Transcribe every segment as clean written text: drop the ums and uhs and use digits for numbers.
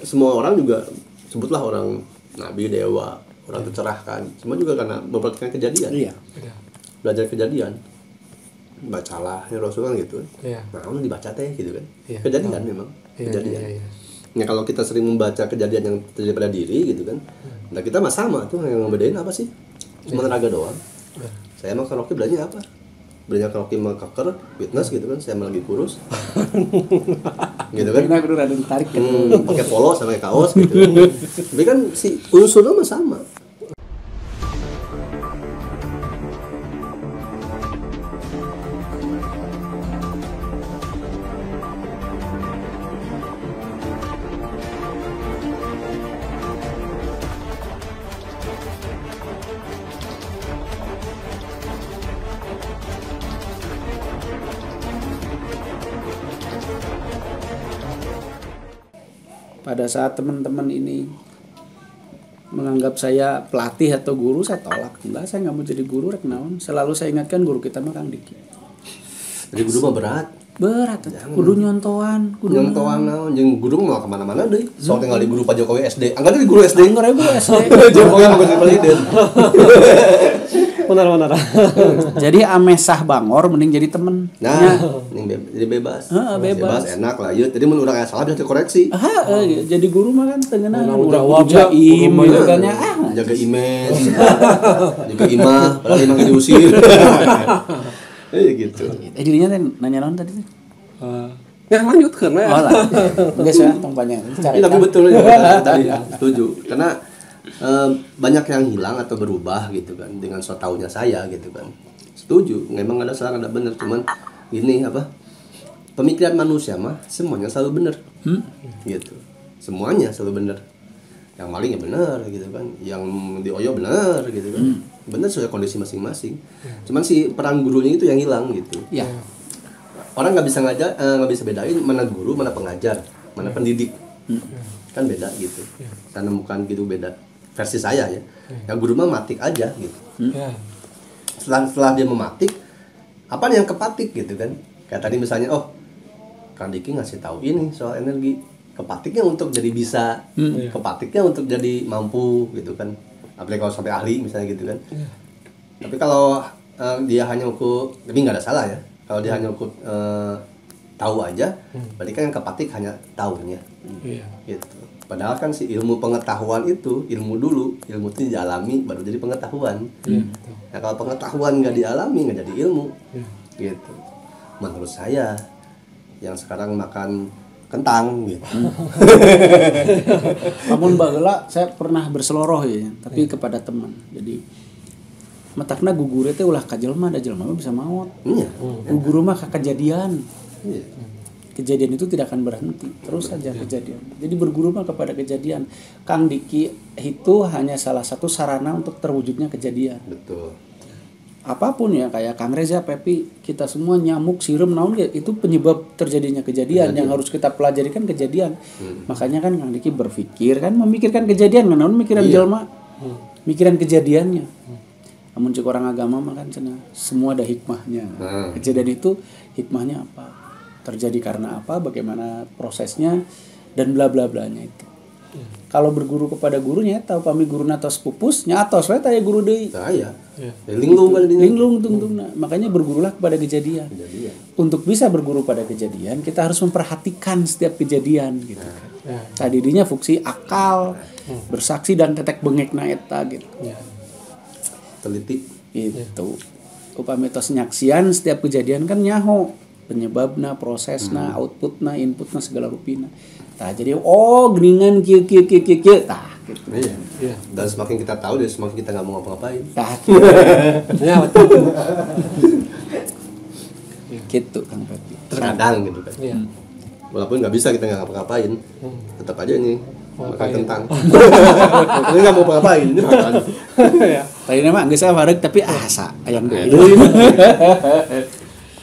semua orang juga sebutlah orang nabi, dewa, orang tercerahkan, semua juga karena mempraktikkan kejadian. Iya. Belajar kejadian, bacalah ya Rasul kan gitu. Nah, dibaca teh gitu kan. Kejadian memang kejadian. Nah, kalau kita sering membaca kejadian yang terjadi pada diri gitu kan, nah kita mah sama tuh, yang ngebedain apa sih? Cuma raga doang. Saya mah karaoke belajarnya apa? Belajar karaoke mah keker, fitness gitu kan, saya mah lagi kurus. Gitu kan. Nah, kudu rada ditarik kan. Pakai polo sama kaos gitu. Tapi kan si unsurnya mah sama. Pada saat teman-teman ini menganggap saya pelatih atau guru, saya tolak. Enggak, saya nggak mau jadi guru, rek naon. Selalu saya ingatkan guru kita mah Kang Diki. Jadi guru mah berat. Berat, kudu nyontoan, naon jeung guru mah kemana-mana deui. Sok tinggal di guru Pak Jokowi SD. Angkat di guru SD. Anggar guru SD. Jokowi mah geus presiden. Benar. Jadi amesah bangor mending jadi temen. Nah, jadi bebas. Bebas. Enak lah ieu. Jadi mun urang aya salah bisa dikoreksi. Jadi guru mah kan tengenah jawab jaim gitu kan ya. Jaga image. Jaga imah, padahal imah diusir. Gitu. Dirinya nanya naon tadi tuh? Ya lanjut karena. Oh lah. Enggak sih tong panjang. Tapi betul ya tadi setuju. Karena banyak yang hilang atau berubah gitu kan dengan so taunya saya gitu kan. Setuju, memang ada salah ada benar, cuman gini apa? Pemikiran manusia mah semuanya selalu benar. Gitu. Semuanya selalu benar. Yang maling ya benar gitu kan, yang dioyo benar gitu kan. Benar sesuai kondisi masing-masing. Cuman si peran gurunya itu yang hilang gitu. Iya. Orang nggak bisa ngajar, nggak bisa bedain mana guru, mana pengajar, mana pendidik. Kan beda gitu. Karena bukan gitu beda versi saya ya. Yang guru mah matik aja gitu. Setelah dia mematik, apa yang kepatik gitu kan? Kayak tadi misalnya, oh Kang Diki ngasih tahu ini soal energi. Kepatiknya untuk jadi bisa, kepatiknya untuk jadi mampu gitu kan. Apalagi kalau sampai ahli misalnya gitu kan. Tapi kalau dia hanya ukur, tapi nggak ada salah ya. Kalau dia hanya ukur tahu aja, berarti kan yang kepatik hanya tahunya. Gitu. Padahal kan si ilmu pengetahuan itu ilmu dulu, ilmu itu dialami baru jadi pengetahuan. Nah kalau pengetahuan nggak dialami nggak jadi ilmu. Gitu. Menurut saya yang sekarang makan kentang gitu. Namun bageula saya pernah berseloroh ya, tapi kepada teman. Jadi matakna gugur teh ulah ka jelema, da jelema bisa maot. Gugur mah ka kejadian. Kejadian itu tidak akan berhenti, terus saja kejadian. Jadi berguru mah kepada kejadian. Kang Diki itu hanya salah satu sarana untuk terwujudnya kejadian. Betul. Apapun ya, kayak Kang Reza, Pepi, kita semua nyamuk, sirum, naon itu penyebab terjadinya kejadian. Yang harus kita pelajari kan kejadian. Makanya kan Kang Diki berpikir kan, memikirkan kejadian, naon mikiran jelema, mikiran kejadiannya. Namun cek orang agama mah kan cenah semua ada hikmahnya. Kejadian itu hikmahnya apa? Terjadi karena apa? Bagaimana prosesnya dan bla bla blanya itu. Kalau berguru kepada gurunya tahu pami guruna tos pupus nya atos we taya guru deui. Saya. Linglung kan ini. Linglung tungtungna. Makanya bergurulah kepada kejadian. Untuk bisa berguru pada kejadian, kita harus memperhatikan setiap kejadian gitu kan. Tadinya fungsi akal, bersaksi dan tetek bengekna eta gitu. Teliti Itu. Upami tos nyaksian setiap kejadian kan nyaho penyebabna, prosesna, outputna, inputna segala rupina. Tah jadi geningan kieu tah gitu. Iya. Dan semakin kita tahu dia semakin kita nggak mau ngapa-ngapain. Tah Ya betul. gitu Kang Pepi. Terkadang gitu kan. Iya. Walaupun nggak bisa kita nggak ngapa-ngapain, tetap aja ini makan kentang. Ini nggak mau ngapa-ngapain, ini makan. Tadi nama geus wareg tapi asa ayam deui.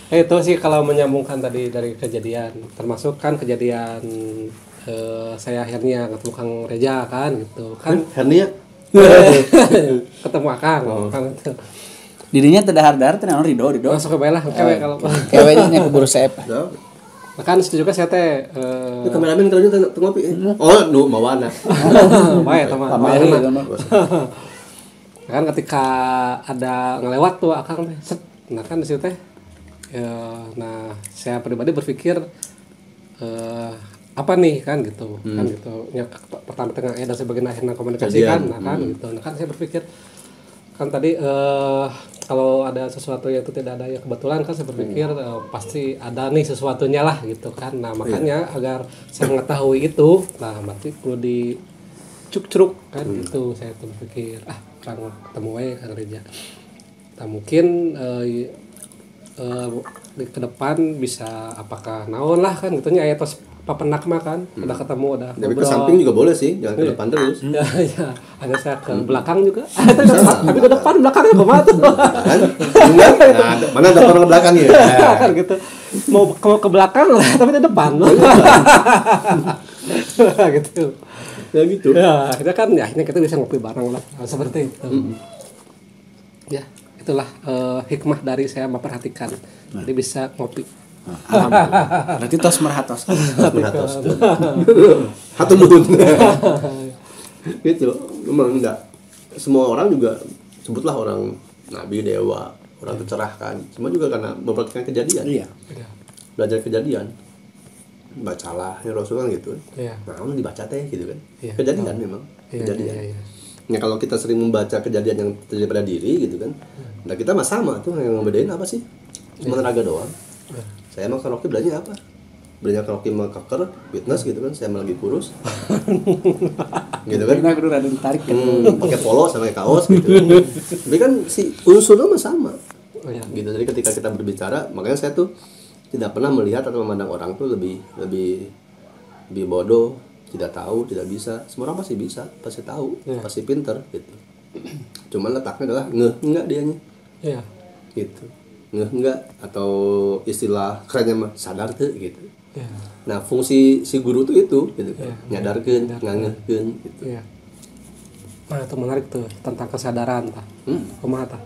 Itu sih kalau menyambungkan tadi dari kejadian, termasuk kan kejadian saya akhirnya ketemu Kang Reja kan gitu kan. Hernia Ketemu Kang itu. Dirinya teh dahar-dahar teh naon Ridho. Masuk ke belah kewe kalau Kewenya nya keburu saep. Kan situ juga saya teh Itu kameramen kalau teu ngopi. Oh, nu mawana. bae teman. Pamali teman. Kan ketika ada ngelewat tuh akang teh set. Nah kan di situ teh nah saya pribadi berpikir apa nih kan gitu kan gitu ya pertama tengah dan sebagian akhirnya komunikasi kan nah kan gitu nah kan saya berpikir kan tadi kalau ada sesuatu yang itu tidak ada yang kebetulan kan saya berpikir pasti ada nih sesuatunya lah gitu kan nah makanya agar saya mengetahui itu nah berarti perlu dicuk-cruk kan gitu saya tuh berpikir kan ketemu aja Kang Reja nah mungkin ke depan bisa apakah naon lah kan gitunya aya tos papenak mah kan udah ketemu udah Tapi ke samping juga boleh sih, jangan ke depan terus. ya ada saya ke belakang juga tapi ke depan belakangnya kumaha tuh Kan? Enggak? Nah, mana ada orang ke belakang ya? kan gitu mau ke belakang lah tapi di depan gitu Ya gitu. ya akhirnya kan ya akhirnya kita bisa ngopi bareng lah seperti itu ya itulah hikmah dari saya memperhatikan jadi bisa ngopi Berarti tos merhatos. Atau mutun. Gitu. Memang enggak. Semua orang juga sebutlah orang nabi, dewa, orang tercerahkan. Semua juga karena memperhatikan kejadian. Iya. Belajar kejadian. Bacalah ya Rasul kan gitu. Iya. Nah, dibaca teh gitu kan. Iya. Kejadian memang. Iya, Kejadian. iya, iya. Ya kalau kita sering membaca kejadian yang terjadi pada diri gitu kan. Nah, kita mah sama tuh yang ngebedain apa sih? Cuma tenaga doang. Saya mah karaoke belajarnya apa? Belajar karaoke mah keker, fitness gitu kan. Saya mah lagi kurus. Gitu kan. Karena kudu rada ditarik kan. Pakai polo sama kaos gitu. Tapi kan si unsurnya mah sama. Oh, iya. Gitu. Jadi ketika kita berbicara, makanya saya tuh tidak pernah melihat atau memandang orang tuh lebih bodoh, tidak tahu, tidak bisa. Semua orang pasti bisa, pasti tahu, pasti pinter gitu. Cuman letaknya adalah enggak dianya. Iya. Gitu. Enggak atau istilah kerennya mah sadar tuh gitu. Iya. Nah, fungsi si guru tuh itu gitu kan. Nyadarkeun, ngangeuhkeun gitu. Iya. Nah, itu menarik tuh tentang kesadaran tah. Kumaha tah?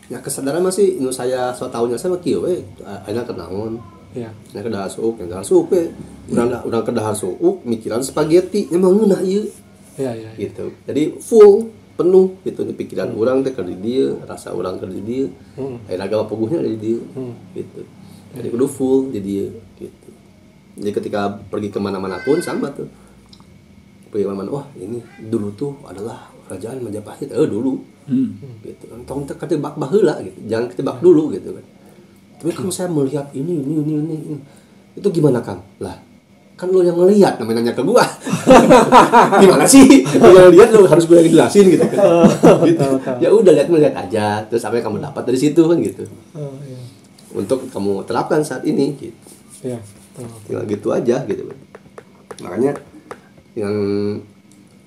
Ya kesadaran masih nu saya so taunya saya mah kieu we ayeuna kenaon. Iya. Nya ke dahar suuk, yang dahar suuk we. Urang ke dahar suuk mikiran spaghetti nya mah ngeunah ieu. Iya, iya. Gitu. Jadi full penuh gitu di pikiran orang teh di dia, rasa orang di dia. Ayeuna agama puguhnya di dia. Gitu. Jadi kudu full di dia gitu. Jadi ketika pergi kemana-mana pun sama tuh. Pergi kemana-mana, wah ini dulu tuh adalah kerajaan Majapahit, dulu. Gitu kan, tong teh ketebak baheula gitu, jangan ketebak dulu gitu kan. Tapi kalau saya melihat ini, itu gimana Kang? Lah, kan lo yang ngelihat, namanya nanya ke gua. Gimana sih? Lo yang lihat lo harus gua yang jelasin gitu kan. Gitu. Ya udah lihat aja, terus apa yang kamu dapat dari situ kan gitu. Oh, iya. Untuk kamu terapkan saat ini gitu. Iya. Tinggal gitu aja gitu kan. Makanya dengan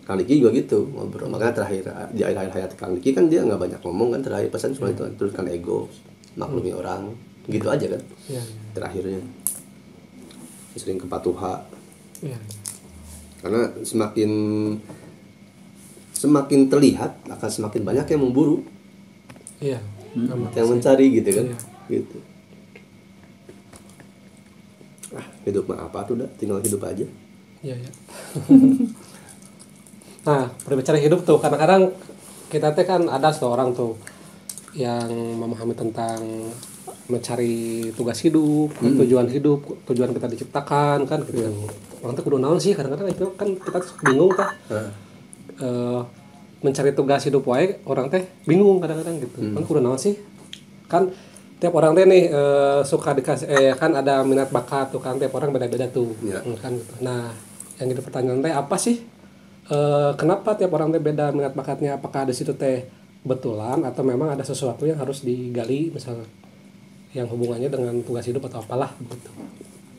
Kang Diki juga gitu ngobrol. Makanya terakhir di akhir hayat Kang Diki kan dia nggak banyak ngomong kan, terakhir pesan cuma itu teruskan ego, maklumi orang, gitu aja kan. Iya. Terakhirnya sering kepatuhan. Iya. Karena semakin terlihat akan semakin banyak yang memburu, Iya. yang mencari gitu kan. Iya. Gitu. Hidup mah apa tuh, udah tinggal hidup aja. Iya, iya. Nah, berbicara hidup tuh, kadang-kadang kita teh kan ada seorang tuh yang memahami tentang mencari tugas hidup, tujuan hidup, tujuan kita diciptakan kan gitu. Orang tuh kudu naon sih kadang-kadang itu kan kita bingung tah. Mencari tugas hidup wae orang teh bingung kadang-kadang gitu. Kan kudu naon sih? Kan tiap orang teh nih suka dikasih kan ada minat bakat tuh kan, tiap orang beda-beda tuh. Kan gitu. Nah, yang jadi pertanyaan teh apa sih? Kenapa tiap orang teh beda minat bakatnya? Apakah di situ teh betulan atau memang ada sesuatu yang harus digali misalnya yang hubungannya dengan tugas hidup atau apalah gitu.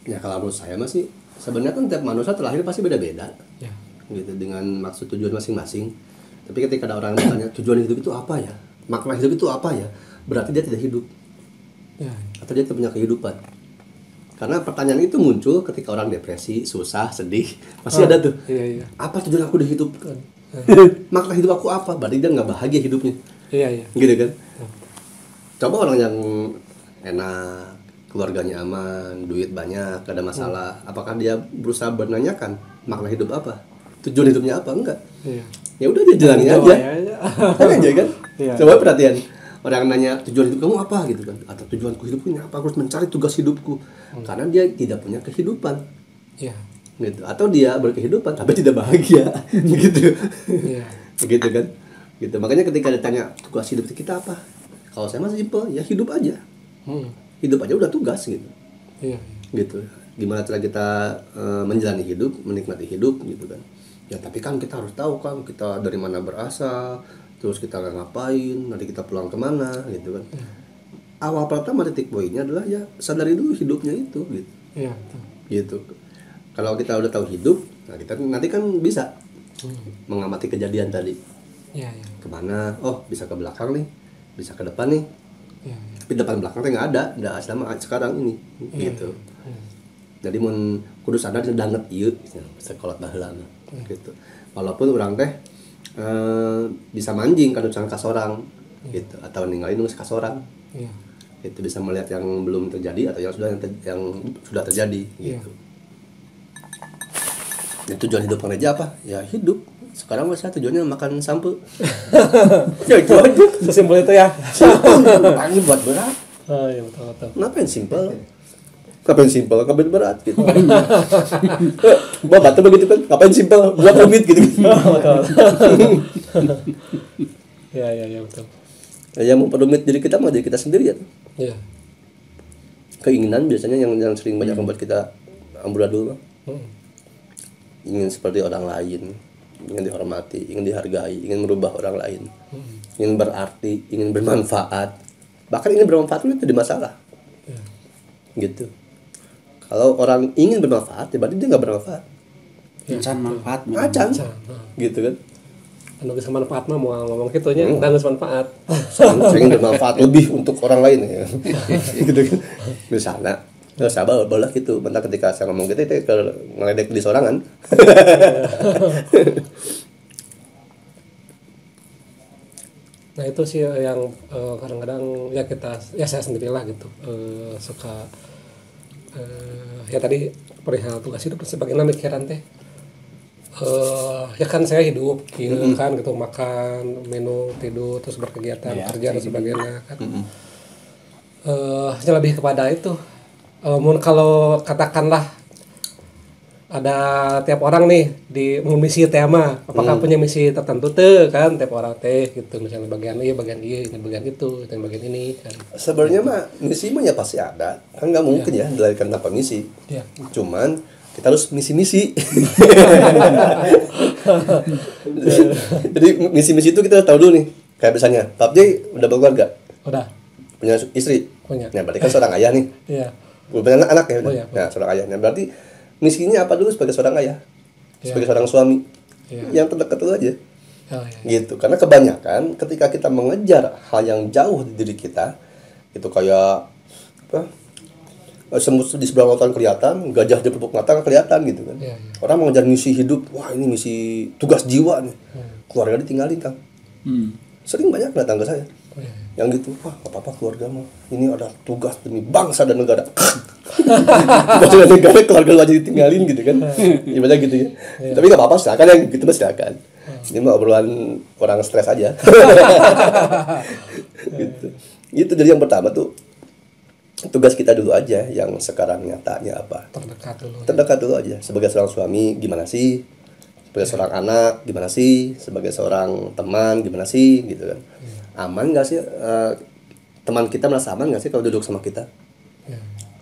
Ya kalau menurut saya masih sebenarnya kan tiap manusia terlahir pasti beda-beda. Ya. Gitu dengan maksud tujuan masing-masing. Tapi ketika ada orang yang bertanya tujuan hidup itu apa ya? Makna hidup itu apa ya? Berarti dia tidak hidup. Ya. Atau dia tidak punya kehidupan. Karena pertanyaan itu muncul ketika orang depresi, susah, sedih, pasti ada tuh. Iya. Apa tujuan aku hidup? Makna hidup aku apa? Berarti dia nggak bahagia hidupnya. Iya. Gitu kan? Coba orang yang enak, keluarganya aman, duit banyak, gak ada masalah, apakah dia berusaha menanyakan makna hidup apa, tujuan hidupnya apa? Enggak. Ya udah dia jalani aja. Kan aja kan. Coba perhatian, orang nanya tujuan hidup kamu apa gitu kan, atau tujuanku hidupku ini apa, aku harus mencari tugas hidupku, karena dia tidak punya kehidupan. Gitu. Atau dia berkehidupan tapi tidak bahagia. Gitu. Gitu kan. Gitu. Makanya ketika ditanya tugas hidup kita apa, kalau saya masih simpel, ya hidup aja. Hidup aja udah tugas gitu. Gitu. Gimana cara kita menjalani hidup, menikmati hidup gitu kan. Ya tapi kan kita harus tahu kan kita dari mana berasal, terus kita ngapain, nanti kita pulang kemana gitu kan. Awal pertama titik poinnya adalah ya sadari dulu hidupnya itu gitu. Gitu. Kalau kita udah tahu hidup, nah kita nanti kan bisa mengamati kejadian tadi. Kemana? Oh bisa ke belakang nih, bisa ke depan nih. Tapi depan belakangnya nggak ada sama sekarang ini. Gitu. Jadi mun kudu sadar danget ieu sekolah baheula gitu. Walaupun orang teh bisa manjing kan ucang kasorang gitu, atau ninggalin nulis kasorang. Itu bisa melihat yang belum terjadi atau yang sudah terjadi gitu. Dan tujuan hidup aja apa? Ya hidup. Sekarang saya tujuannya makan sampo. Ya itu aja. Sesimpel itu ya. Panggil buat berat. Oh iya betul. Ngapain simpel? Ngapain simpel? Ngapain berat gitu. Bapak tuh begitu kan? Ngapain simpel? Buat rumit gitu. Ya betul. Yang memperumit diri kita mah diri kita sendiri ya. Keinginan biasanya yang sering banyak membuat kita amburadul. Ingin seperti orang lain, ingin dihormati, ingin dihargai, ingin merubah orang lain, ingin berarti, ingin bermanfaat, bahkan ingin bermanfaat itu jadi masalah. Gitu. Kalau orang ingin bermanfaat, ya berarti dia nggak bermanfaat. Macan manfaat. Gitu kan. Anu geus manfaat mah mau ngomong kitunya, dan geus manfaat. Saya ingin bermanfaat lebih untuk orang lain ya. Gitu kan. Misalnya nggak sabar bola gitu, bentar ketika saya ngomong gitu itu ngeledek di sorangan. Nah itu sih yang kadang-kadang ya saya sendirilah gitu suka ya tadi perihal tugas hidup sebagaimana mikiran teh ya kan saya hidup gitu kan gitu, makan minum tidur terus berkegiatan kerja dan sebagainya kan lebih kepada itu. Kalau katakanlah ada tiap orang nih di misi tema, apakah punya misi tertentu tuh kan tiap orang teh gitu, misalnya bagian bagian itu dan bagian ini kan. Sebenarnya mah misi mah ya pasti ada, kan nggak mungkin ya dilahirkan tanpa misi. Cuman kita harus misi-misi. Jadi misi-misi itu kita tahu dulu nih, kayak misalnya Pak J udah berkeluarga, punya istri, nah berarti kan seorang ayah nih. Punya anak ya udah. Nah, seorang ayah. Nah, berarti misinya apa dulu sebagai seorang ayah? Sebagai seorang suami. Yang terdekat dulu aja. Gitu. Karena kebanyakan ketika kita mengejar hal yang jauh di diri kita, itu kayak apa? Semut di sebelah lautan kelihatan, gajah di pelupuk mata kelihatan gitu kan. Orang mengejar misi hidup, wah ini misi tugas jiwa nih. Keluarga ditinggalin, Kang. Sering banyak datang ke saya. Yang gitu, wah gak apa-apa keluarga mah, ini ada tugas demi bangsa dan negara. Bangsa dan negara, keluarga lu aja ditinggalin gitu kan. Ibadah gitu ya. Tapi gak apa-apa, silakan yang gitu mah silakan. Ini mah obrolan orang stres aja. Gitu. Itu jadi yang pertama tuh tugas kita dulu aja, yang sekarang nyatanya apa. Terdekat dulu aja. Sebagai seorang suami gimana sih? Sebagai seorang anak gimana sih? Sebagai seorang teman gimana sih? Gitu kan. Aman gak sih teman kita, merasa aman gak sih kalau duduk sama kita?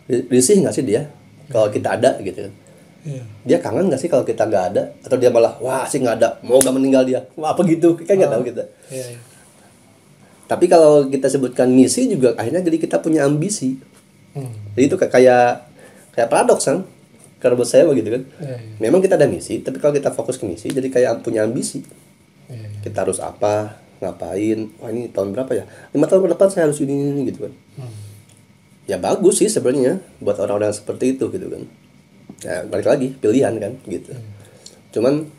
Risih gak sih dia kalau kita ada gitu kan? Dia kangen gak sih kalau kita gak ada? Atau dia malah wah sih gak ada, mau gak meninggal dia, wah apa gitu, kan gak tahu kita. Tapi kalau kita sebutkan misi juga akhirnya jadi kita punya ambisi. Jadi itu kayak paradoks kan, kalau buat saya begitu kan. Memang kita ada misi, tapi kalau kita fokus ke misi jadi kayak punya ambisi. Kita harus apa, ngapain, wah ini tahun berapa ya, 5 tahun ke depan saya harus ini gitu kan. Ya bagus sih sebenarnya buat orang-orang seperti itu gitu kan. Ya balik lagi pilihan kan gitu. Cuman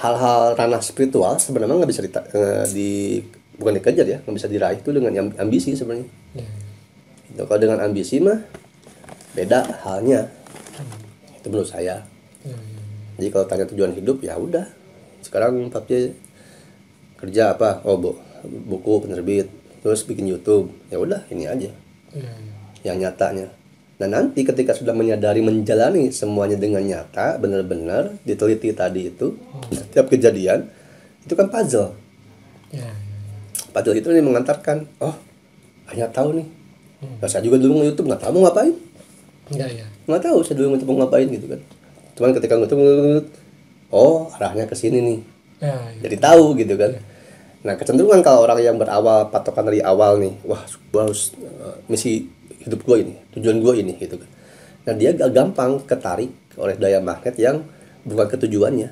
hal-hal ranah spiritual sebenarnya nggak bisa bukan dikejar ya, nggak bisa diraih itu dengan ambisi sebenarnya. Itu kalau dengan ambisi mah beda halnya. Itu menurut saya. Jadi kalau tanya tujuan hidup ya udah. Sekarang Papje kerja apa? Oh, buku penerbit, terus bikin YouTube. Ya udah, ini aja. Yang nyatanya. Nah, nanti ketika sudah menyadari menjalani semuanya dengan nyata, benar-benar diteliti tadi itu, setiap kejadian itu kan puzzle. Puzzle itu nih mengantarkan, oh, hanya tahu nih. Nah, saya juga dulu nge-YouTube nggak tahu mau ngapain. Nggak tahu saya dulu mau ngapain gitu kan. Cuman ketika nge-YouTube, oh, arahnya ke sini nih. Jadi tahu gitu kan. Nah, kecenderungan kalau orang yang berawal patokan dari awal nih, wah, gua harus misi hidup gue ini, tujuan gue ini gitu kan. Nah, dia gak gampang ketarik oleh daya magnet yang bukan ketujuannya.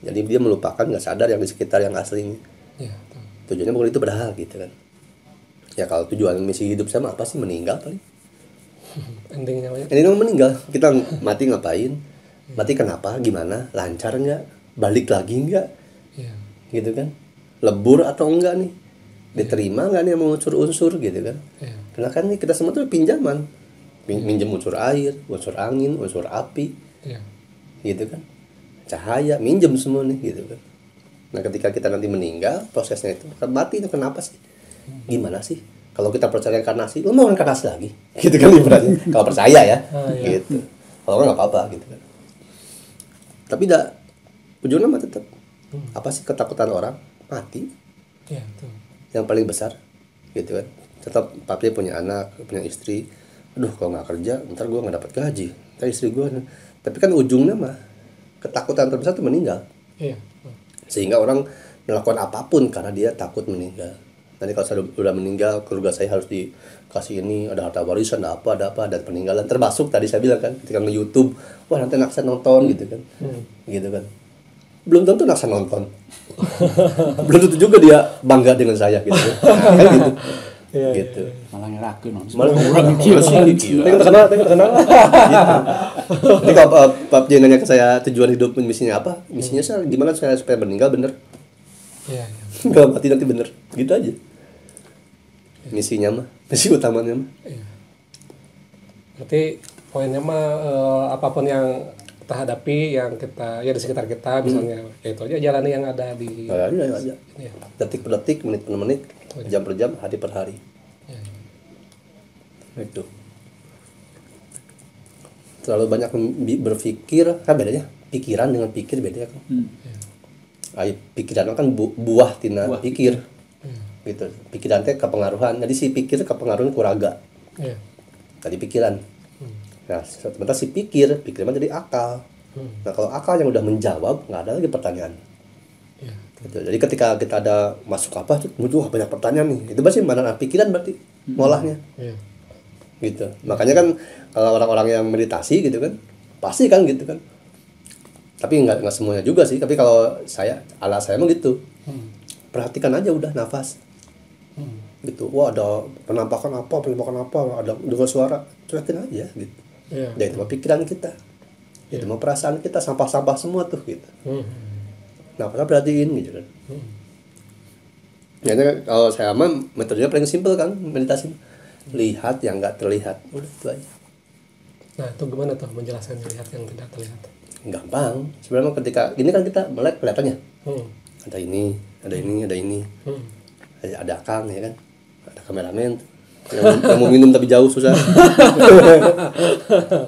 Jadi dia melupakan, nggak sadar yang di sekitar yang aslinya. Tujuannya bukan itu padahal gitu kan. Ya kalau tujuan misi hidup sama apa sih, meninggal paling. Endingnya meninggal. Kita mati ngapain? Mati kenapa? Gimana? Lancar nggak? Balik lagi nggak? Gitu kan? Lebur atau enggak nih? Diterima nggak nih sama unsur-unsur gitu kan? Karena kan nih kita semua tuh pinjaman, minjem unsur air, unsur angin, unsur api, gitu kan? Cahaya, minjem semua nih gitu kan? Nah, ketika kita nanti meninggal, prosesnya itu mati itu kenapa sih? Gimana sih? Kalau kita percaya reinkarnasi, lu mau reinkarnasi lagi? Gitu kan ibaratnya. Kalau percaya ya, gitu. Kalau nggak apa-apa gitu kan. Tapi ujungnya mah tetap. Apa sih ketakutan orang? Mati. Yang paling besar, gitu kan. Tetap Papje punya anak, punya istri. Aduh, kalau nggak kerja, ntar gue nggak dapat gaji. Ntar istri gue. Tapi kan ujungnya mah ketakutan terbesar itu meninggal. Sehingga orang melakukan apapun karena dia takut meninggal. Nanti kalau saya udah meninggal, keluarga saya harus dikasih ini, ada harta warisan, ada apa, ada peninggalan. Termasuk tadi saya bilang kan, ketika nge-YouTube, wah nanti anak saya nonton gitu kan, gitu kan. Belum tentu anak saya nonton. Belum tentu juga dia bangga dengan saya gitu. Kan gitu. Gitu. Malah ngerakin malah orang sih terkenal gitu. Jadi kalau Papje nanya ke saya tujuan hidup misinya apa, misinya saya gimana saya supaya meninggal bener, nggak mati nanti bener, gitu aja. Misinya mah, misi utamanya mah. Berarti poinnya mah apapun yang kita hadapi, yang kita ya di sekitar kita misalnya, ya itu aja jalani yang ada di aja. Detik per detik, menit per menit, jam per jam, hari per hari. Itu. Terlalu banyak berpikir, kan bedanya pikiran dengan pikir beda kan. Pikiran kan buah tina pikir. Gitu. Pikiran teh kepengaruhan. Jadi si pikir kepengaruhan kuraga. Tadi pikiran. Nah, sementara si pikir mah jadi akal. Nah, kalau akal yang udah menjawab, nggak ada lagi pertanyaan. Gitu. Jadi ketika kita ada masuk apa, banyak pertanyaan nih. Itu pasti mana pikiran berarti molahnya. Gitu. Makanya kan kalau orang-orang yang meditasi gitu kan, pasti kan gitu kan. Tapi nggak semuanya juga sih. Tapi kalau saya mah gitu. Perhatikan aja udah nafas. Gitu. Wah, ada penampakan apa, ada dengar suara, cuekin aja gitu. Ya itu mah pikiran kita. Itu mah perasaan kita, sampah-sampah semua tuh gitu. Nah, perhatiin gitu kan. Jadi kalau saya mah metodenya paling simpel kan meditasi. Lihat yang nggak terlihat, udah itu aja. Nah, itu gimana tuh menjelaskan lihat yang tidak terlihat? Gampang. Sebenarnya ketika ini kan kita melek kelihatannya. Ada ini. Ada Kang ya kan. Ada kameramen yang mau minum tapi jauh susah.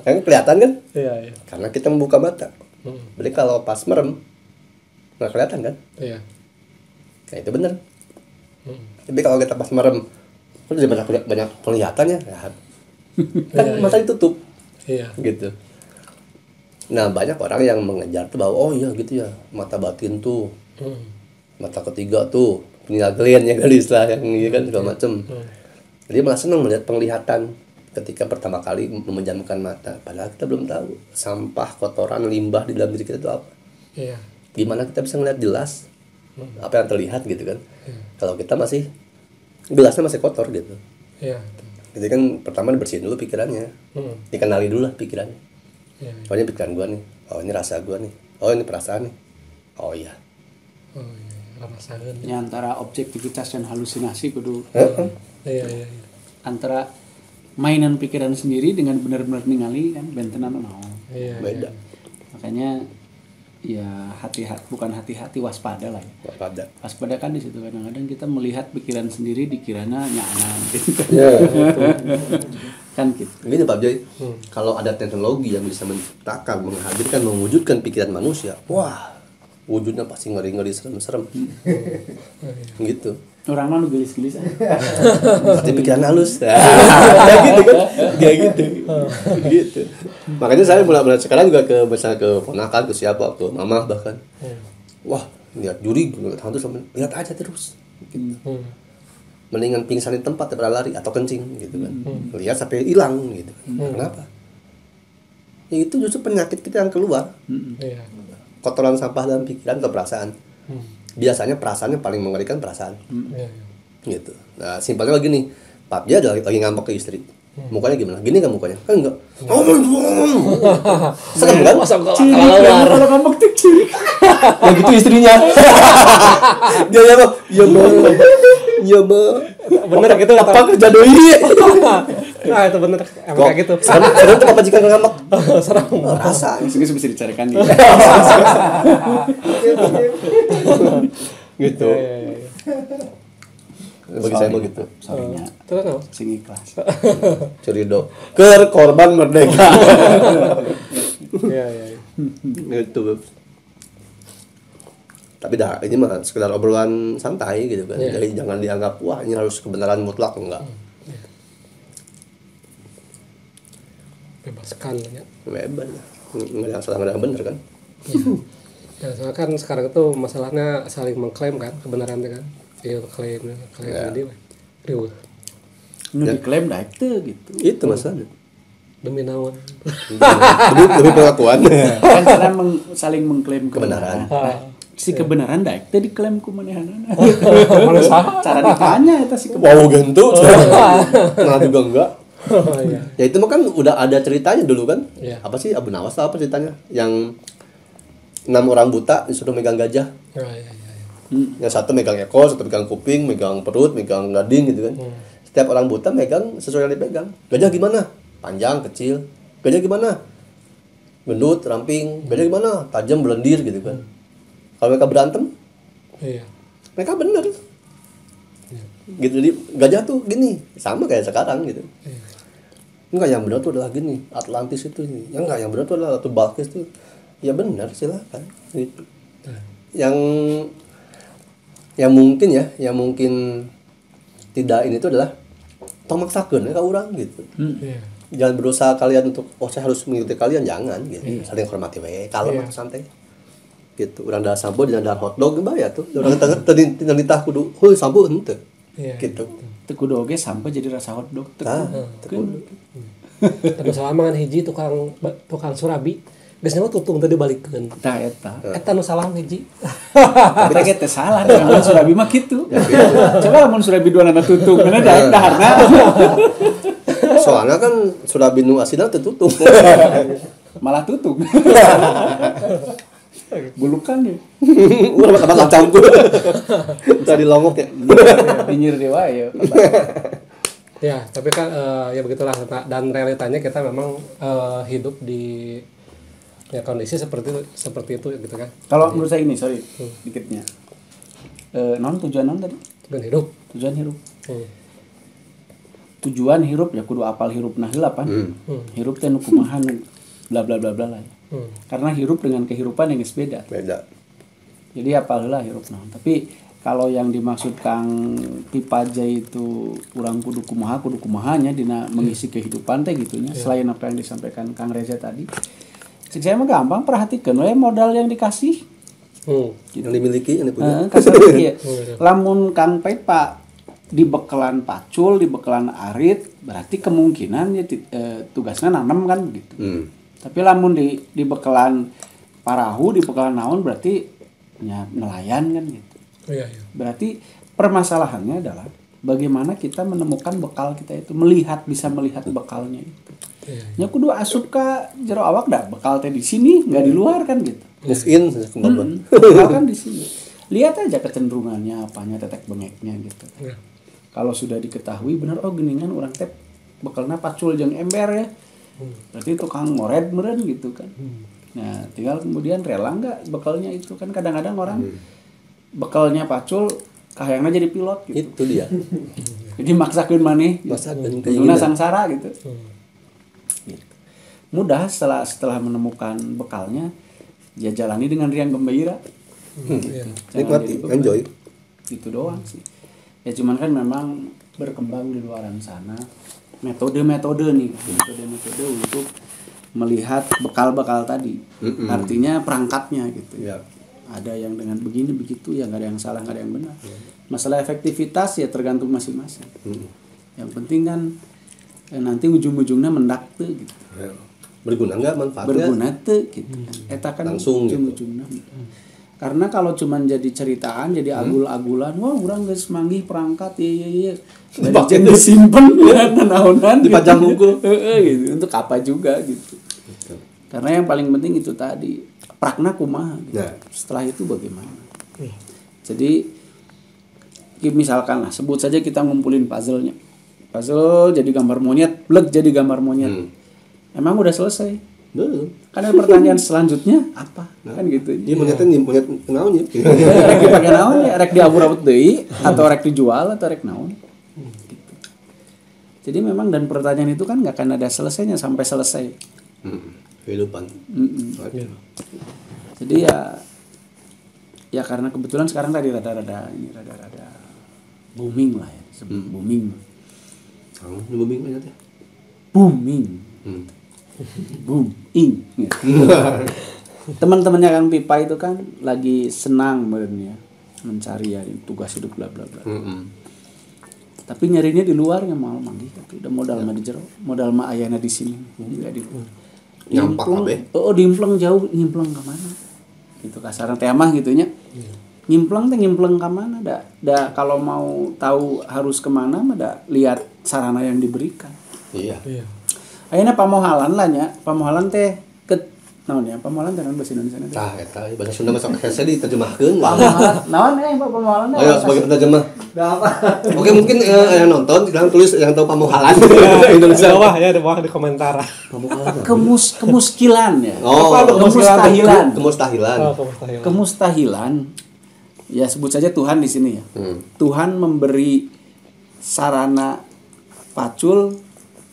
Kan kelihatan kan? Iya. Karena kita membuka mata. Berarti kalau pas merem nggak kelihatan kan? Iya. Nah, itu benar. Tapi kalau kita pas merem, udah banyak penglihatannya, kan mata ditutup. Iya. Gitu. Nah, banyak orang yang mengejar tuh bahwa oh iya gitu ya, mata batin tuh, mata ketiga tuh, pineal gland ya kali istilah yang ini kan segala macem. Jadi malah senang melihat penglihatan ketika pertama kali memejamkan mata. Padahal kita belum tahu sampah, kotoran, limbah di dalam diri kita itu apa. Iya. Gimana kita bisa ngeliat jelas apa yang terlihat gitu kan? Kalau kita masih gelasnya masih kotor gitu. Iya. Jadi kan pertama dibersihin dulu pikirannya, dikenali dulu lah pikirannya. Oh ini pikiran gua nih, oh ini rasa gua nih, oh ini perasaan nih, oh iya. Perasaan. Ya antara objektivitas dan halusinasi kudu. Iya. antara mainan pikiran sendiri dengan benar-benar ningali kan bentenan naon. Iya. Beda. Makanya ya bukan hati-hati waspada lah ya. Waspada kan di situ kadang-kadang kita melihat pikiran sendiri dikirana nyaman gitu. Kan gitu. Ini Pak Joy, kalau ada teknologi yang bisa menciptakan, menghadirkan, mewujudkan pikiran manusia, wah, wujudnya pasti ngeri-ngeri, serem-serem. Gitu. Orang mana gelis-gelis Pasti pikiran halus. Kayak gitu kan? Kayak gitu. Gitu. Makanya saya mulai sekarang juga misalnya ke ponakan, ke siapa, ke mama bahkan. Wah, lihat juri, lihat hantu sama lihat aja terus. Gitu. Mendingan pingsan di tempat daripada lari atau kencing gitu kan. Lihat sampai hilang gitu. Kenapa? Ya itu justru penyakit kita yang keluar. Iya. Kotoran sampah dalam pikiran atau perasaan. Biasanya perasaannya paling mengerikan perasaan. Gitu. Nah, simpelnya begini. Pak dia lagi ngambek ke istri. Mukanya gimana? Gini kan mukanya? Kan enggak. Serem kan? Kalau ngambek tuh ciri. Ya gitu istrinya. Dia ya, Bang. Ya, Bang. Ya, Bang. Bener gitu apa kerja doi. Nah, itu bener. Emang kayak gitu. Serem tuh apa jika ngambek? Serem. Rasa. Bisa dicarikan dia. Gitu. Bagi saya begitu. Sorry-nya. Terus apa? Sing ikhlas. Cerido. Korban merdeka. Iya. Gitu. Tapi dah ini mah sekedar obrolan santai gitu kan. Jadi jangan dianggap wah ini harus kebenaran mutlak, enggak. Bebaskan ya. Bebas. Enggak ada yang salah, enggak ada yang benar kan. Ya, soalnya kan sekarang itu masalahnya saling mengklaim kan kebenarannya kan. Iya klaim tadi. Riuh. Nu diklaim dah itu gitu. Itu masalahnya. Demi naon. Demi pengakuan. Kan cara saling mengklaim Kebenaran. Si kebenaran dah itu diklaim ku manehanana. Cara ditanya eta si Wow gentu. Nah juga enggak. Iya. Ya itu mah kan udah ada ceritanya dulu kan. Iya. Apa sih Abu Nawas apa ceritanya? Yang 6 orang buta disuruh megang gajah. Iya. Yang satu megang ekor, satu megang kuping, megang perut, megang gading gitu kan. Setiap orang buta megang sesuai yang dipegang. Gajah gimana? Panjang, kecil. Gajah gimana? Gendut, ramping. Gajah gimana? Tajam, belendir gitu kan. Kalau mereka berantem, Iya. mereka benar. Gitu, jadi gajah tuh gini, sama kayak sekarang gitu. Enggak, yang benar tuh adalah gini, Atlantis itu. Yang benar tuh adalah Ratu Balkis tuh. Ya benar, silakan. Gitu. Yang mungkin tidak ini itu adalah tong maksakeun ka urang gitu. Iya. Jangan berusaha kalian untuk saya harus mengikuti kalian, jangan gitu. Saling hormati we, kalem santai. Gitu. Urang da sampo dina da hotdog baya tuh. Urang tadi nitah kudu heuh sampo henteu. Iya. Gitu. Teu kudu oge sampai jadi rasa hotdog teu. Terus selama kan hiji tukang surabi. Biasanya mah tutung tadi balikeun. Tah eta. Eta nu salah hiji. Tapi teh teh salah mun Surabi mah kitu. Coba mun Surabi duanana tutung, mana daharna. Soalnya kan Surabi nu asidna teu tutung. Malah tutung. Bulukan ya. Urang bakal campur. Tadi longok ya. Pinggir dewa ya. Ya, tapi kan ya begitulah dan realitanya kita memang hidup di ya kondisi seperti itu gitu kan. Kalau menurut saya ini, sorry, dikitnya. Non tujuan non tadi? Tujuan hidup. Tujuan hidup. Tujuan hirup ya kudu apal hirupna heula pan. Hirup teh nu kumaha nu bla bla bla bla lah. Karena hirup dengan kehirupan yang geus beda. Beda. Jadi apal heula hirupna. Tapi kalau yang dimaksud Kang Tipaja itu kurang kudu kumahanya dina mengisi kehidupan teh gitunya. Selain apa yang disampaikan Kang Reza tadi. Saya mah gampang perhatikan we modal yang dikasih. Yang dimiliki, yang dipunya. Kasar ya. Lamun Kang Pait Pak di bekelan pacul, di bekelan arit, berarti kemungkinan ya tugasnya nanam kan begitu. Tapi lamun di bekelan parahu, di bekelan naon berarti ya nelayan kan gitu. Iya. Berarti permasalahannya adalah bagaimana kita menemukan bekal kita itu, bisa melihat bekalnya itu. Ya kudu asup ka jero awak dah bekal teh di sini, enggak di luar kan gitu. Move in kemampuan. Bekal kan di sini. Lihat aja kecenderungannya apanya tetek bengeknya gitu. Kalau sudah diketahui benar oh geningan orang teh bekalna pacul jeung ember ya. Berarti tukang ngoret meureun gitu kan. Nah, tinggal kemudian rela enggak bekalnya itu kan kadang-kadang orang bekalnya pacul kahayangna jadi pilot gitu. Itu dia. Jadi maksakeun maneh. Maksakeun keinginan sangsara gitu. Mudah setelah menemukan bekalnya ya jalani dengan riang gembira. Nikmati, enjoy. Itu doang sih. Ya cuman kan memang berkembang di luaran sana metode-metode nih, metode-metode untuk melihat bekal-bekal tadi. Artinya perangkatnya gitu. Ya. Ada yang dengan begini begitu, ya nggak ada yang salah, nggak ada yang benar. Masalah efektivitas ya tergantung masing-masing. Yang penting kan nanti ujung-ujungnya mendak tuh gitu. Ya. Berguna nggak manfaatnya? Berguna tuh gitu. Eta kan langsung ujung-ujungnya. Karena kalau cuman jadi ceritaan, jadi agul-agulan, wah orang geus manggih perangkat iya. Dan disimpen ya naonan dipajang buku. Gitu. Untuk apa juga gitu. Karena yang paling penting itu tadi, prakna kumaha gitu. Nah. Setelah itu bagaimana? Jadi misalkan lah sebut saja kita ngumpulin puzzle-nya. Puzzle jadi gambar monyet, bleg jadi gambar monyet. Emang udah selesai? Belum. Karena pertanyaan selanjutnya apa? Kan gitu. Dia monyetnya monyet naon ya? Rek dipake naon ya? Rek diabur-abur deui atau rek dijual atau rek naon? Gitu. Jadi memang dan pertanyaan itu kan nggak akan ada selesainya sampai selesai. Kehidupan. Jadi ya karena kebetulan sekarang tadi rada-rada booming lah ya, sebelum booming. Booming aja teh. Booming. Booming. Teman-temannya Kang Pipa itu kan lagi senang ya mencari ya tugas hidup bla bla bla. Tapi nyarinya di luar nggak mau manggih udah modal mah di jero, modal mah ayana di sini. Enggak di luar. Nyampak kabeh. Oh, dimpleng jauh, nyimpleng ke mana? Gitu kasaran teh mah gitunya. Nyimpleng ka mana? Da kalau mau tahu harus kemana mah da lihat sarana yang diberikan. Iya. Ayeuna pamohalan lah nya, pamohalan teh naon ya? Pamohalan teh naon bahasa Indonesia teh? Tah eta bahasa Sunda masuk hese diterjemahkeun. Pamohalan. Naon pamohalan? Ayo sebagai penterjemah. Da apa? Oke, mungkin yang nonton bilang tulis yang tahu pamohalan Indonesia. Bawah ya di bawah di komentar. Kemuskilan ya. Oh, kemustahilan. Kemustahilan. Ya sebut saja Tuhan di sini ya. Tuhan memberi sarana pacul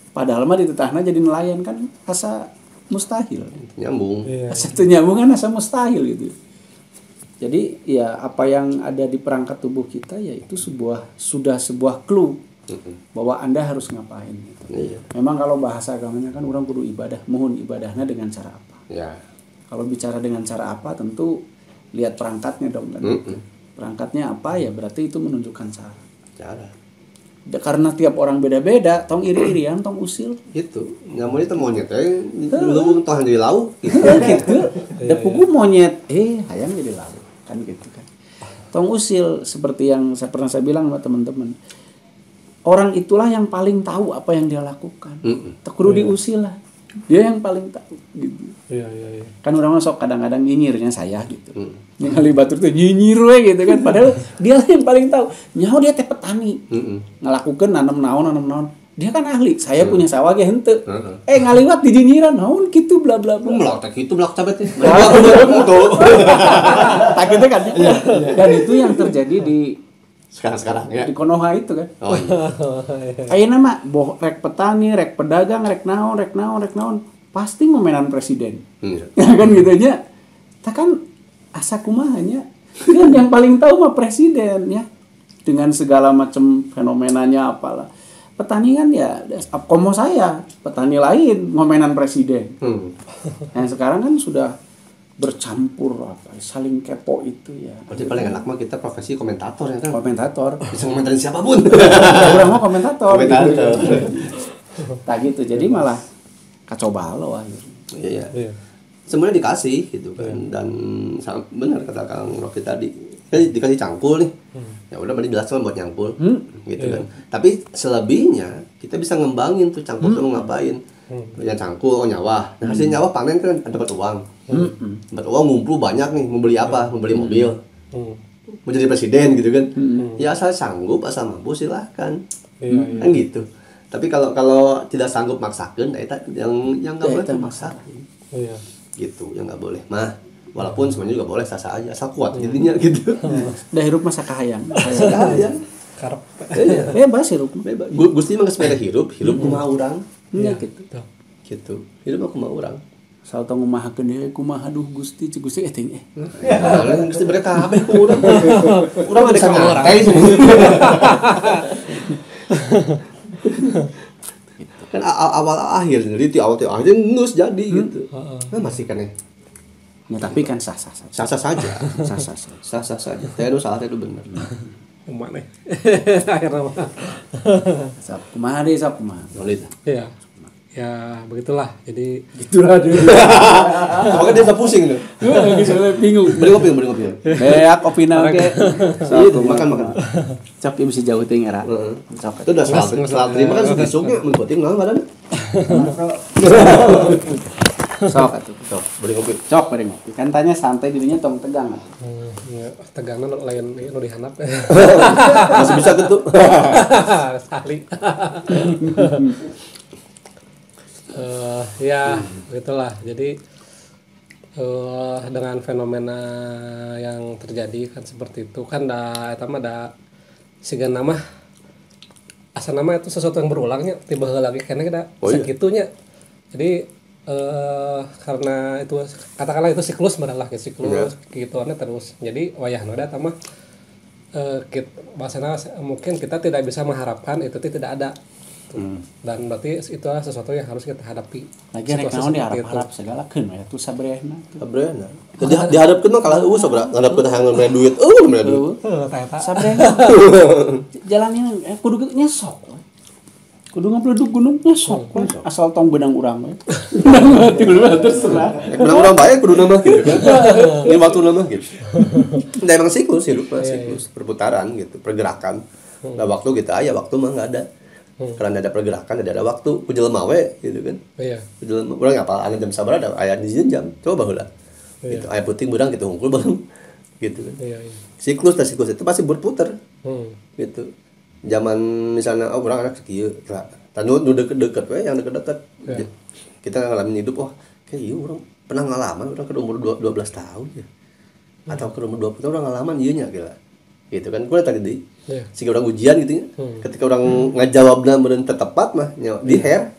padahal mah ditetahna jadi nelayan kan asa mustahil. Nyambung. Asa teu nyambung kan asa mustahil gitu. Jadi ya apa yang ada di perangkat tubuh kita ya itu sudah sebuah clue bahwa Anda harus ngapain gitu. Iya. Memang kalau bahasa agamanya kan orang kudu ibadah, mohon ibadahnya dengan cara apa? Ya. Kalau bicara dengan cara apa tentu lihat perangkatnya dong kan. Perangkatnya apa ya berarti itu menunjukkan cara. Karena tiap orang beda-beda, tong iri-irian, tong usil. Gitu. Nyamun itu monyet dulu toh jadi lauk gitu. Gitu. Da pugu monyet, hayang jadi lauk kan gitu kan. Tong usil seperti yang saya bilang sama teman-teman. Orang itulah yang paling tahu apa yang dia lakukan. Tak kudu diusil lah. Dia yang paling tahu gitu. Iya. Kan orang sok kadang-kadang nyinyirnya saya gitu. Ningali batur tuh nyinyir we gitu kan. Padahal dia yang paling tahu. Nyaho dia teh petani. Ngalakukeun nanam naon. Dia kan ahli. Saya punya sawah ge henteu. Ngaliwat di nyinyiran naon kitu bla bla bla. Melak teh kitu melak cabet teh. Tak gitu kan. Dan itu yang terjadi di sekarang ya. Di Konoha itu kan. Oh iya. Ayeuna mah rek petani, rek pedagang, rek naon. Pasti memenan presiden. Kan gitu nya. Tak kan asa kumaha nya. Kan yang paling tahu mah presiden ya. Dengan segala macam fenomenanya apalah. Petani kan ya komo saya, petani lain ngomenan presiden. Nah, sekarang kan sudah bercampur saling kepo itu ya. Berarti paling enak mah kita profesi komentator ya kan. Komentator. Bisa komentarin siapapun. Orang mau komentator. Tak gitu. Jadi malah kacau balau akhirnya. Iya. Semuanya dikasih gitu kan. Dan benar kata Kang Rocky tadi. Dikasih cangkul nih. Ya udah berarti jelas buat nyangkul. Gitu kan. Tapi selebihnya kita bisa ngembangin tuh cangkul tuh ngapain. Yang cangkul nyawa. Nah, hasil nyawa panen kan dapat uang. Dapat uang ngumpul banyak nih, mau beli apa? Mau beli mobil. mau jadi presiden gitu kan. Ya asal sanggup, asal mampu silahkan. Kan gitu. Tapi kalau tidak sanggup maksakeun eta yang enggak boleh maksa. Iya. Gitu, yang enggak boleh. Mah walaupun semuanya juga boleh sah-sah aja, asal kuat jadinya gitu. Da hirup masa kahayang. Kahayang. Karep. Iya. Bebas hirup. Bebas. Gusti mah geus sepeda hirup kumaha urang. Iya gitu. Gitu. Hirup mah kumaha urang. Asal tong ngumahakeun deui kumaha duh Gusti cik Gusti teh. Ya, Gusti bere kabeh ku urang. Urang mah deka ngantai semua. Kan awal akhir jadi ti awal akhir geus jadi gitu. Nah masih kan ya. Ya tapi kan sah-sah saja. Sah-sah saja. Sah-sah saja. Teh salah teh bener. Mana? Akhirnya mah. Sok kumaha. Solid. Iya. Ya begitulah. Jadi Itulah deh. Makanya dia pusing tuh. Bingung. Beri kopi. Beak opina oke. Itu makan. Sok ieu bisa jauh teh era. Sok. Itu udah salah terima kan sugisuknya mun penting naon badan. Sok atuh. Sok, beri kopi. Sok bari ngopi. Kan tanya santai dirinya tong tegang. ya, tegangna lain nu dihandap. Masih bisa gitu. Sekali. Ya begitulah. Jadi dengan fenomena yang terjadi kan seperti itu kan eta mah da sigan nama asa nama itu sesuatu yang berulangnya tiba lagi karena kita sakitunya. Jadi karena itu katakanlah itu siklus beralah siklus gituannya terus. Jadi wayahna da eta mah bahasana mungkin kita tidak bisa mengharapkan itu tidak ada. Dan berarti itu adalah sesuatu yang harus kita hadapi. Lagi rek naon diharap-harap segala keun ya tuh sabrehna. Sabrehna. Dihadapkeun mah kalau sabra ngadapkeun hayang meureun duit. Meureun duit. Sabrehna. Jalan ini kudu nyesok. Kudu ngapleduk gunung nyesok. Asal tong benang urang we. Benang mati lu terserah. Benang urang bae kudu nambah gitu kan. Ini waktu nambah gitu. Nah, emang siklus hidup siklus perputaran gitu, pergerakan. Nah, waktu kita ya waktu mah enggak ada. Karena ada pergerakan, ada waktu, ku jelema we gitu kan. Iya. Ku jelema urang ngapal anu jam sabaraha ada aya di jam. Coba baheula. Gitu. Aya puting urang gitu hungkul bareng. Gitu kan. Iya. Siklus itu pasti berputar. Gitu. Zaman misalnya urang anak kieu, tanu deket-deket we yang deket-deket. Ya. Kita ngalamin hidup kayak ieu urang pernah ngalaman urang ke umur 12 tahun ya. Atau ke umur 20 tahun urang ngalaman ieu nya gila. Gitu kan gue tadi di sehingga orang ujian gitu ya ketika orang ngajawabna bener tepat mah di hair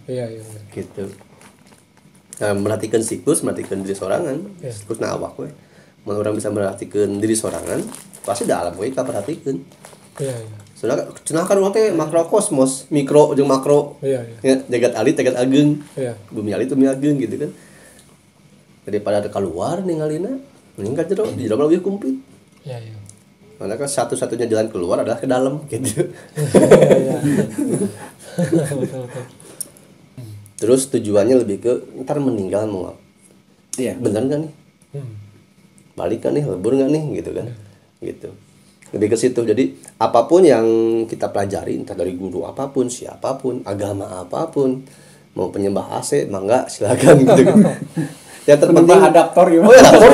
iya gitu. Nah, merhatikan siklus merhatikan diri sorangan siklus na awak we mun orang bisa merhatikan diri sorangan pasti da alam we kita perhatikan soalnya cenah kan urang teh makrokosmos mikro jeung makro ya jagat alit jagat ageng bumi alit bumi ageng gitu kan daripada ada keluar ningalina mending ka jero di dalam lebih kumplit karena kan satu-satunya jalan keluar adalah ke dalam gitu. Terus tujuannya lebih ke ntar meninggal mau apa? Iya. Bener nggak nih? Balik nggak nih? Lebur nggak nih? Gitu kan? Gitu. Lebih ke situ. Jadi apapun yang kita pelajari, entah dari guru apapun, siapapun, agama apapun, mau penyembah AC, mangga silakan gitu kan. Yang terpenting adaptor ya. Oh ya adaptor.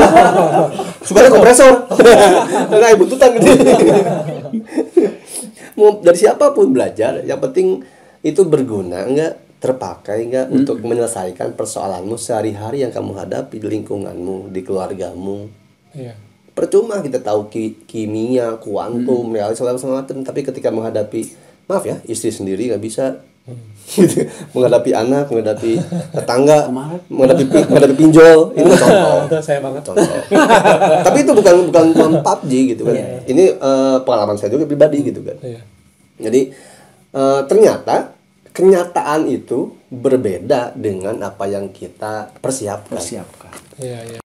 Suka kompresor. Nah, buntutan gitu. Mau dari siapapun belajar, yang penting itu berguna enggak, terpakai enggak untuk menyelesaikan persoalanmu sehari-hari yang kamu hadapi di lingkunganmu, di keluargamu. Iya. Percuma kita tahu kimia, kuantum, realis segala macam, tapi ketika menghadapi maaf ya, istri sendiri enggak bisa. Gitu. Menghadapi anak, menghadapi tetangga, menghadapi pinjol, itu contoh. Saya banget. Contoh. Tapi itu bukan PUBG gitu kan. Ini pengalaman saya juga pribadi gitu kan. Jadi ternyata kenyataan itu berbeda dengan apa yang kita persiapkan. Iya.